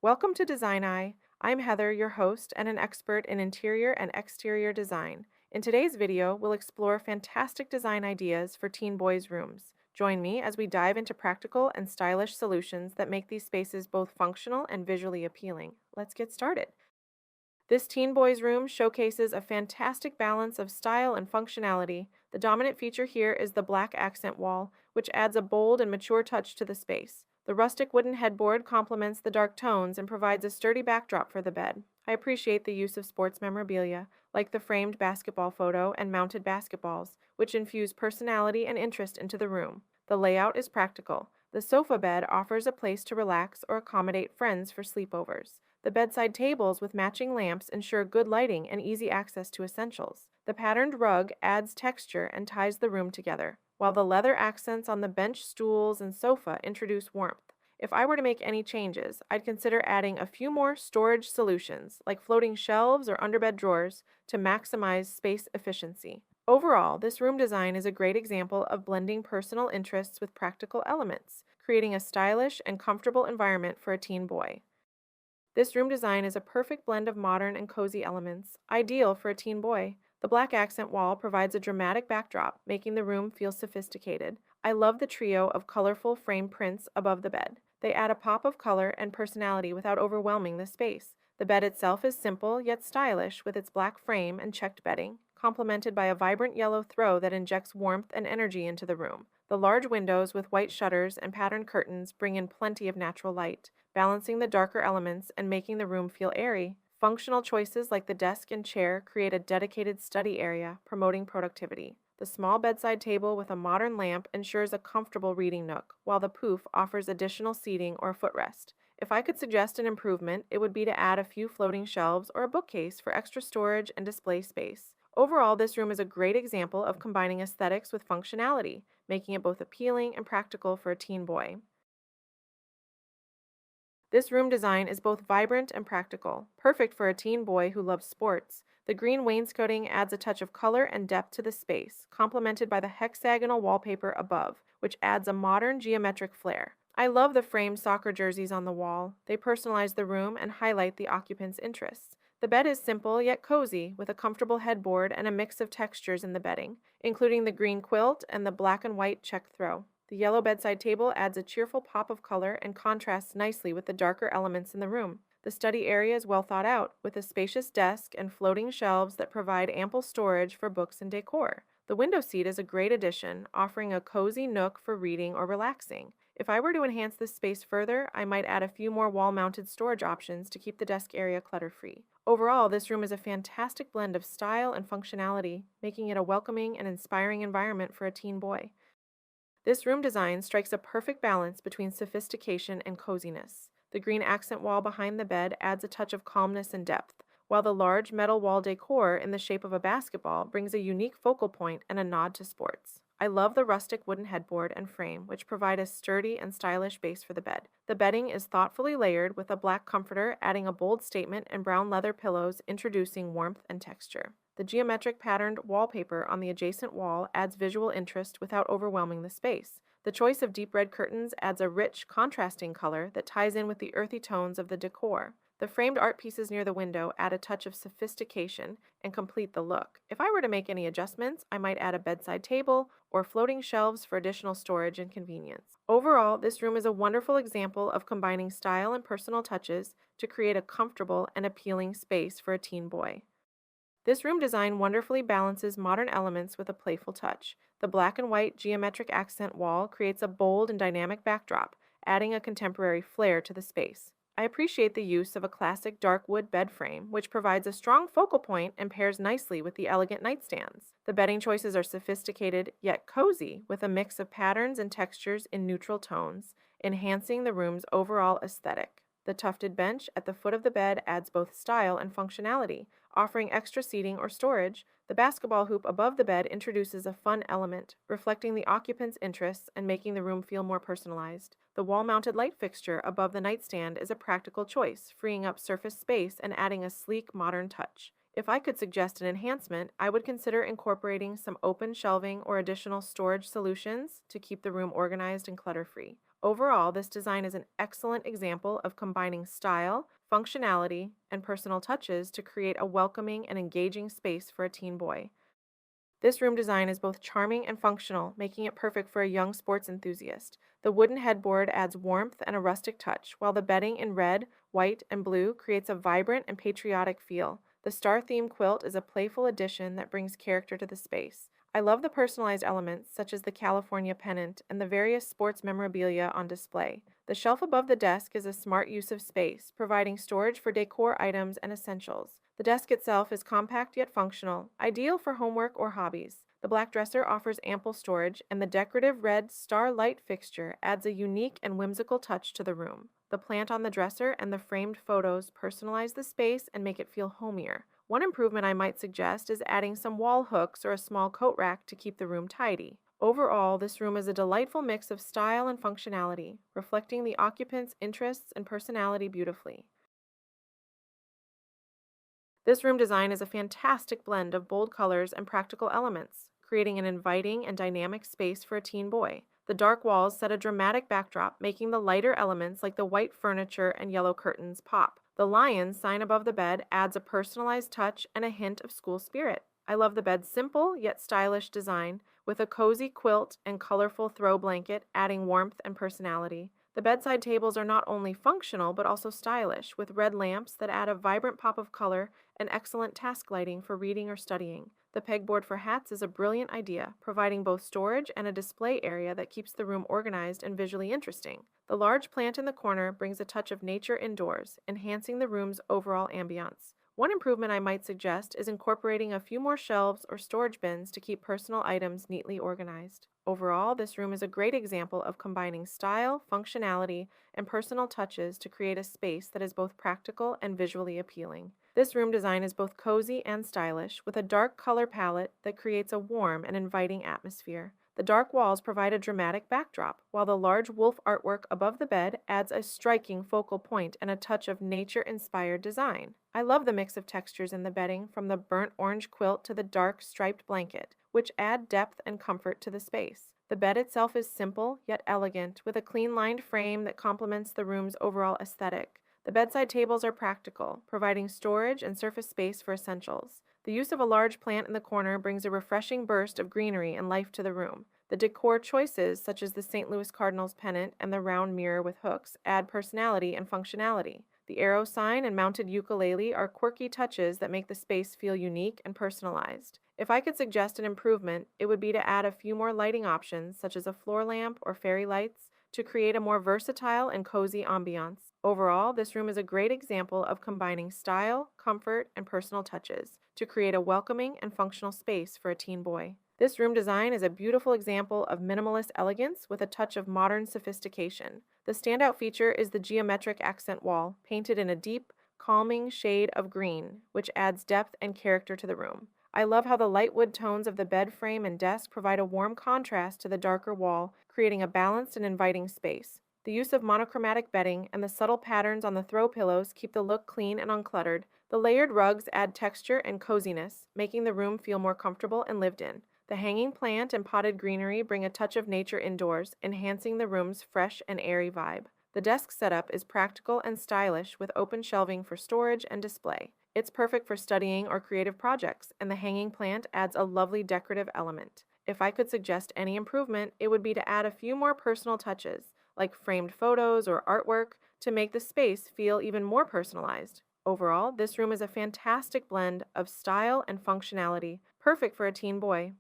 Welcome to Design Eye. I'm Heather, your host and an expert in interior and exterior design. In today's video, we'll explore fantastic design ideas for teen boys' rooms. Join me as we dive into practical and stylish solutions that make these spaces both functional and visually appealing. Let's get started. This teen boys' room showcases a fantastic balance of style and functionality. The dominant feature here is the black accent wall, which adds a bold and mature touch to the space. The rustic wooden headboard complements the dark tones and provides a sturdy backdrop for the bed. I appreciate the use of sports memorabilia, like the framed basketball photo and mounted basketballs, which infuse personality and interest into the room. The layout is practical. The sofa bed offers a place to relax or accommodate friends for sleepovers. The bedside tables with matching lamps ensure good lighting and easy access to essentials. The patterned rug adds texture and ties the room together, while the leather accents on the bench, stools, and sofa introduce warmth. If I were to make any changes, I'd consider adding a few more storage solutions, like floating shelves or underbed drawers, to maximize space efficiency. Overall, this room design is a great example of blending personal interests with practical elements, creating a stylish and comfortable environment for a teen boy. This room design is a perfect blend of modern and cozy elements, ideal for a teen boy. The black accent wall provides a dramatic backdrop, making the room feel sophisticated. I love the trio of colorful frame prints above the bed. They add a pop of color and personality without overwhelming the space. The bed itself is simple yet stylish with its black frame and checked bedding, complemented by a vibrant yellow throw that injects warmth and energy into the room. The large windows with white shutters and patterned curtains bring in plenty of natural light, balancing the darker elements and making the room feel airy. Functional choices like the desk and chair create a dedicated study area, promoting productivity. The small bedside table with a modern lamp ensures a comfortable reading nook, while the poof offers additional seating or footrest. If I could suggest an improvement, it would be to add a few floating shelves or a bookcase for extra storage and display space. Overall, this room is a great example of combining aesthetics with functionality, making it both appealing and practical for a teen boy. This room design is both vibrant and practical, perfect for a teen boy who loves sports. The green wainscoting adds a touch of color and depth to the space, complemented by the hexagonal wallpaper above, which adds a modern geometric flair. I love the framed soccer jerseys on the wall. They personalize the room and highlight the occupant's interests. The bed is simple yet cozy, with a comfortable headboard and a mix of textures in the bedding, including the green quilt and the black and white check throw. The yellow bedside table adds a cheerful pop of color and contrasts nicely with the darker elements in the room. The study area is well thought out, with a spacious desk and floating shelves that provide ample storage for books and decor. The window seat is a great addition, offering a cozy nook for reading or relaxing. If I were to enhance this space further, I might add a few more wall-mounted storage options to keep the desk area clutter-free. Overall, this room is a fantastic blend of style and functionality, making it a welcoming and inspiring environment for a teen boy. This room design strikes a perfect balance between sophistication and coziness. The green accent wall behind the bed adds a touch of calmness and depth, while the large metal wall decor in the shape of a basketball brings a unique focal point and a nod to sports. I love the rustic wooden headboard and frame, which provide a sturdy and stylish base for the bed. The bedding is thoughtfully layered with a black comforter adding a bold statement and brown leather pillows introducing warmth and texture. The geometric patterned wallpaper on the adjacent wall adds visual interest without overwhelming the space. The choice of deep red curtains adds a rich, contrasting color that ties in with the earthy tones of the decor. The framed art pieces near the window add a touch of sophistication and complete the look. If I were to make any adjustments, I might add a bedside table or floating shelves for additional storage and convenience. Overall, this room is a wonderful example of combining style and personal touches to create a comfortable and appealing space for a teen boy. This room design wonderfully balances modern elements with a playful touch. The black and white geometric accent wall creates a bold and dynamic backdrop, adding a contemporary flair to the space. I appreciate the use of a classic dark wood bed frame, which provides a strong focal point and pairs nicely with the elegant nightstands. The bedding choices are sophisticated yet cozy, with a mix of patterns and textures in neutral tones, enhancing the room's overall aesthetic. The tufted bench at the foot of the bed adds both style and functionality, offering extra seating or storage. The basketball hoop above the bed introduces a fun element, reflecting the occupant's interests and making the room feel more personalized. The wall-mounted light fixture above the nightstand is a practical choice, freeing up surface space and adding a sleek, modern touch. If I could suggest an enhancement, I would consider incorporating some open shelving or additional storage solutions to keep the room organized and clutter-free. Overall, this design is an excellent example of combining style, functionality, and personal touches to create a welcoming and engaging space for a teen boy. This room design is both charming and functional, making it perfect for a young sports enthusiast. The wooden headboard adds warmth and a rustic touch, while the bedding in red, white, and blue creates a vibrant and patriotic feel. The star-themed quilt is a playful addition that brings character to the space. I love the personalized elements, such as the California pennant and the various sports memorabilia on display. The shelf above the desk is a smart use of space, providing storage for decor items and essentials. The desk itself is compact yet functional, ideal for homework or hobbies. The black dresser offers ample storage, and the decorative red starlight fixture adds a unique and whimsical touch to the room. The plant on the dresser and the framed photos personalize the space and make it feel homier. One improvement I might suggest is adding some wall hooks or a small coat rack to keep the room tidy. Overall, this room is a delightful mix of style and functionality, reflecting the occupant's interests and personality beautifully. This room design is a fantastic blend of bold colors and practical elements, creating an inviting and dynamic space for a teen boy. The dark walls set a dramatic backdrop, making the lighter elements like the white furniture and yellow curtains pop. The lion sign above the bed adds a personalized touch and a hint of school spirit. I love the bed's simple yet stylish design, with a cozy quilt and colorful throw blanket adding warmth and personality. The bedside tables are not only functional but also stylish, with red lamps that add a vibrant pop of color and excellent task lighting for reading or studying. The pegboard for hats is a brilliant idea, providing both storage and a display area that keeps the room organized and visually interesting. The large plant in the corner brings a touch of nature indoors, enhancing the room's overall ambiance. One improvement I might suggest is incorporating a few more shelves or storage bins to keep personal items neatly organized. Overall, this room is a great example of combining style, functionality, and personal touches to create a space that is both practical and visually appealing. This room design is both cozy and stylish, with a dark color palette that creates a warm and inviting atmosphere. The dark walls provide a dramatic backdrop, while the large wolf artwork above the bed adds a striking focal point and a touch of nature-inspired design. I love the mix of textures in the bedding, from the burnt orange quilt to the dark striped blanket, which add depth and comfort to the space. The bed itself is simple yet elegant, with a clean-lined frame that complements the room's overall aesthetic. The bedside tables are practical, providing storage and surface space for essentials. The use of a large plant in the corner brings a refreshing burst of greenery and life to the room. The decor choices, such as the St. Louis Cardinals pennant and the round mirror with hooks, add personality and functionality. The arrow sign and mounted ukulele are quirky touches that make the space feel unique and personalized. If I could suggest an improvement, it would be to add a few more lighting options, such as a floor lamp or fairy lights, to create a more versatile and cozy ambiance. Overall, this room is a great example of combining style, comfort, and personal touches to create a welcoming and functional space for a teen boy. This room design is a beautiful example of minimalist elegance with a touch of modern sophistication. The standout feature is the geometric accent wall, painted in a deep, calming shade of green, which adds depth and character to the room. I love how the light wood tones of the bed frame and desk provide a warm contrast to the darker wall, creating a balanced and inviting space. The use of monochromatic bedding and the subtle patterns on the throw pillows keep the look clean and uncluttered. The layered rugs add texture and coziness, making the room feel more comfortable and lived in. The hanging plant and potted greenery bring a touch of nature indoors, enhancing the room's fresh and airy vibe. The desk setup is practical and stylish, with open shelving for storage and display. It's perfect for studying or creative projects, and the hanging plant adds a lovely decorative element. If I could suggest any improvement, it would be to add a few more personal touches, like framed photos or artwork, to make the space feel even more personalized. Overall, this room is a fantastic blend of style and functionality, perfect for a teen boy.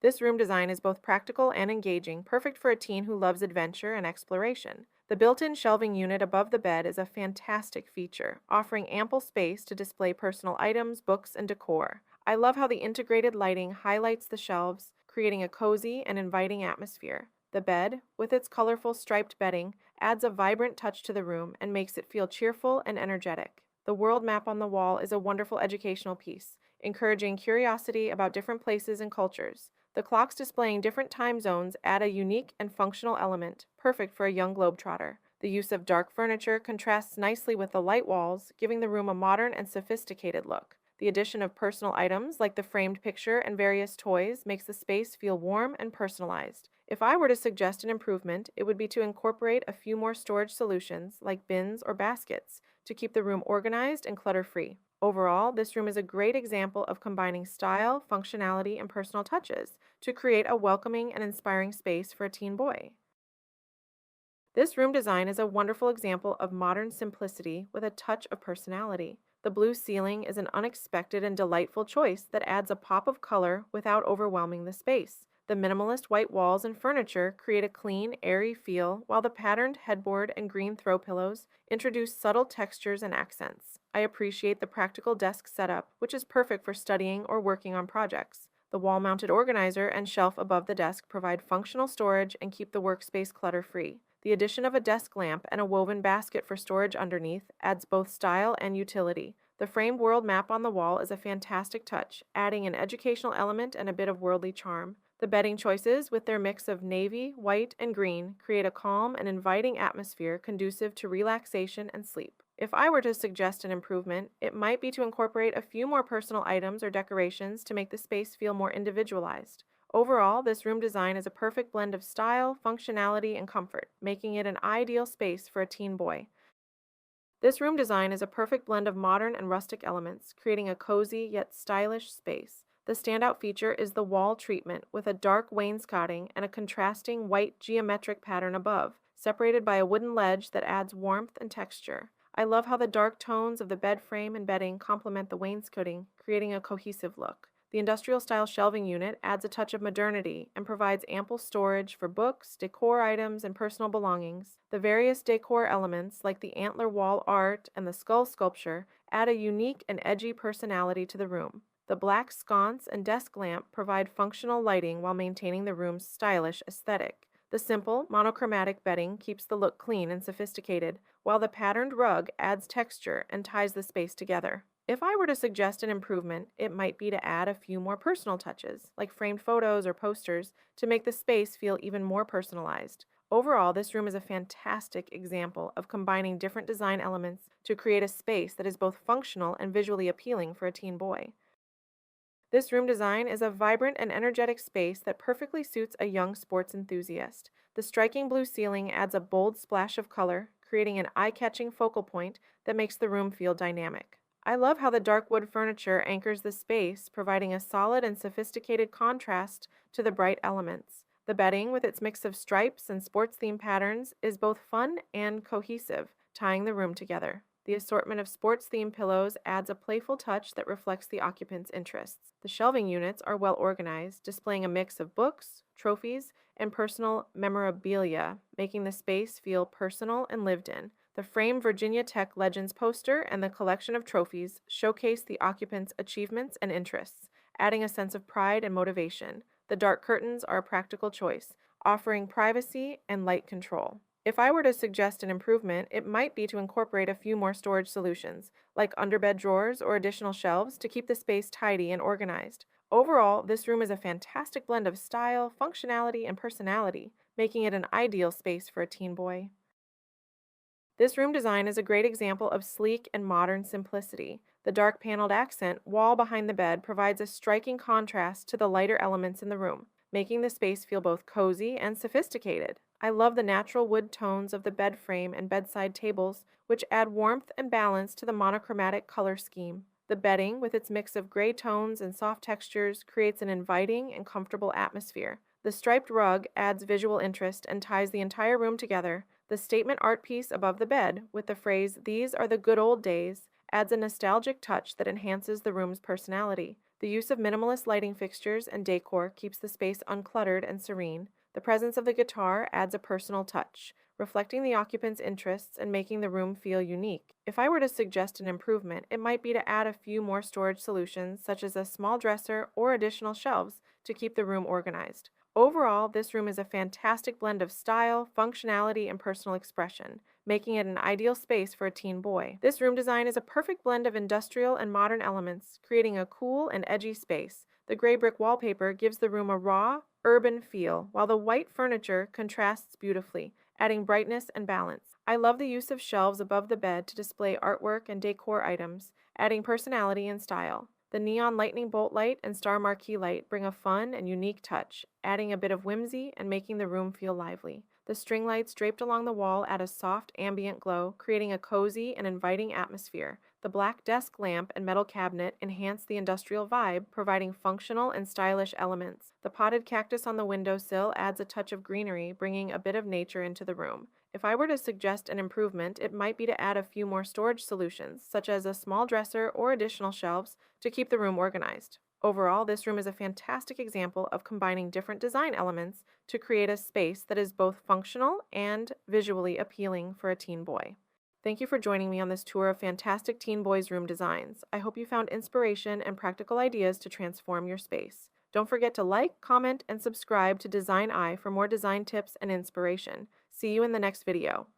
This room design is both practical and engaging, perfect for a teen who loves adventure and exploration. The built-in shelving unit above the bed is a fantastic feature, offering ample space to display personal items, books, and decor. I love how the integrated lighting highlights the shelves, creating a cozy and inviting atmosphere. The bed, with its colorful striped bedding, adds a vibrant touch to the room and makes it feel cheerful and energetic. The world map on the wall is a wonderful educational piece, encouraging curiosity about different places and cultures. The clocks displaying different time zones add a unique and functional element, perfect for a young globetrotter. The use of dark furniture contrasts nicely with the light walls, giving the room a modern and sophisticated look. The addition of personal items like the framed picture and various toys makes the space feel warm and personalized. If I were to suggest an improvement, it would be to incorporate a few more storage solutions like bins or baskets to keep the room organized and clutter free. Overall, this room is a great example of combining style, functionality, and personal touches to create a welcoming and inspiring space for a teen boy. This room design is a wonderful example of modern simplicity with a touch of personality. The blue ceiling is an unexpected and delightful choice that adds a pop of color without overwhelming the space. The minimalist white walls and furniture create a clean, airy feel, while the patterned headboard and green throw pillows introduce subtle textures and accents. I appreciate the practical desk setup, which is perfect for studying or working on projects. The wall-mounted organizer and shelf above the desk provide functional storage and keep the workspace clutter-free. The addition of a desk lamp and a woven basket for storage underneath adds both style and utility. The framed world map on the wall is a fantastic touch, adding an educational element and a bit of worldly charm. The bedding choices, with their mix of navy, white, and green, create a calm and inviting atmosphere conducive to relaxation and sleep. If I were to suggest an improvement, it might be to incorporate a few more personal items or decorations to make the space feel more individualized. Overall, this room design is a perfect blend of style, functionality, and comfort, making it an ideal space for a teen boy. This room design is a perfect blend of modern and rustic elements, creating a cozy yet stylish space. The standout feature is the wall treatment with a dark wainscoting and a contrasting white geometric pattern above, separated by a wooden ledge that adds warmth and texture. I love how the dark tones of the bed frame and bedding complement the wainscoting, creating a cohesive look. The industrial-style shelving unit adds a touch of modernity and provides ample storage for books, decor items, and personal belongings. The various decor elements, like the antler wall art and the skull sculpture, add a unique and edgy personality to the room. The black sconce and desk lamp provide functional lighting while maintaining the room's stylish aesthetic. The simple, monochromatic bedding keeps the look clean and sophisticated, while the patterned rug adds texture and ties the space together. If I were to suggest an improvement, it might be to add a few more personal touches, like framed photos or posters, to make the space feel even more personalized. Overall, this room is a fantastic example of combining different design elements to create a space that is both functional and visually appealing for a teen boy. This room design is a vibrant and energetic space that perfectly suits a young sports enthusiast. The striking blue ceiling adds a bold splash of color, creating an eye-catching focal point that makes the room feel dynamic. I love how the dark wood furniture anchors the space, providing a solid and sophisticated contrast to the bright elements. The bedding, with its mix of stripes and sports-themed patterns, is both fun and cohesive, tying the room together. The assortment of sports-themed pillows adds a playful touch that reflects the occupant's interests. The shelving units are well organized, displaying a mix of books, trophies, and personal memorabilia, making the space feel personal and lived in. The framed Virginia Tech Legends poster and the collection of trophies showcase the occupant's achievements and interests, adding a sense of pride and motivation. The dark curtains are a practical choice, offering privacy and light control. If I were to suggest an improvement, it might be to incorporate a few more storage solutions, like underbed drawers or additional shelves to keep the space tidy and organized. Overall, this room is a fantastic blend of style, functionality, and personality, making it an ideal space for a teen boy. This room design is a great example of sleek and modern simplicity. The dark paneled accent wall behind the bed provides a striking contrast to the lighter elements in the room, making the space feel both cozy and sophisticated. I love the natural wood tones of the bed frame and bedside tables, which add warmth and balance to the monochromatic color scheme. The bedding, with its mix of gray tones and soft textures, creates an inviting and comfortable atmosphere. The striped rug adds visual interest and ties the entire room together. The statement art piece above the bed, with the phrase, "These are the good old days," adds a nostalgic touch that enhances the room's personality. The use of minimalist lighting fixtures and decor keeps the space uncluttered and serene. The presence of the guitar adds a personal touch, reflecting the occupant's interests and making the room feel unique. If I were to suggest an improvement, it might be to add a few more storage solutions, such as a small dresser or additional shelves, to keep the room organized. Overall, this room is a fantastic blend of style, functionality, and personal expression, making it an ideal space for a teen boy. This room design is a perfect blend of industrial and modern elements, creating a cool and edgy space. The gray brick wallpaper gives the room a raw, urban feel, while the white furniture contrasts beautifully, adding brightness and balance. I love the use of shelves above the bed to display artwork and decor items, adding personality and style. The neon lightning bolt light and star marquee light bring a fun and unique touch, adding a bit of whimsy and making the room feel lively. The string lights draped along the wall add a soft ambient glow, creating a cozy and inviting atmosphere. The black desk lamp and metal cabinet enhance the industrial vibe, providing functional and stylish elements. The potted cactus on the windowsill adds a touch of greenery, bringing a bit of nature into the room. If I were to suggest an improvement, it might be to add a few more storage solutions, such as a small dresser or additional shelves, to keep the room organized. Overall, this room is a fantastic example of combining different design elements to create a space that is both functional and visually appealing for a teen boy. Thank you for joining me on this tour of fantastic teen boys' room designs. I hope you found inspiration and practical ideas to transform your space. Don't forget to like, comment, and subscribe to Design Eye for more design tips and inspiration. See you in the next video.